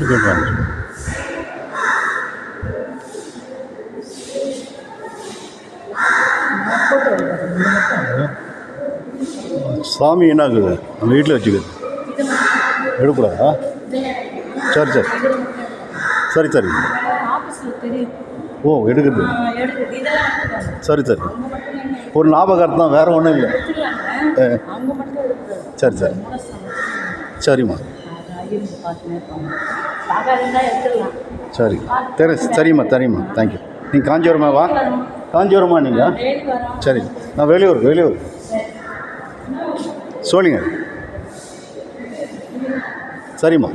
Ticket வாங்க. சாமி என்ன ஆகுது நம்ம வீட்டில் வச்சுக்குது எடுக்கூடாதா? சரி சரி சரி சரி. ஓ எடுக்குது. சரி சரி. ஒரு ஞாபகார்த்தம், வேறு ஒன்றும் இல்லை. சரி சரி சரிம்மா. சரி சரி சரிம்மா சரிம்மா. தேங்க்யூ. நீங்கள் காஞ்சிபுரமாவா? காஞ்சிபுரமா நீங்கள்? சரி, நான் வெளியூர் சொல்லுங்க. சரிம்மா.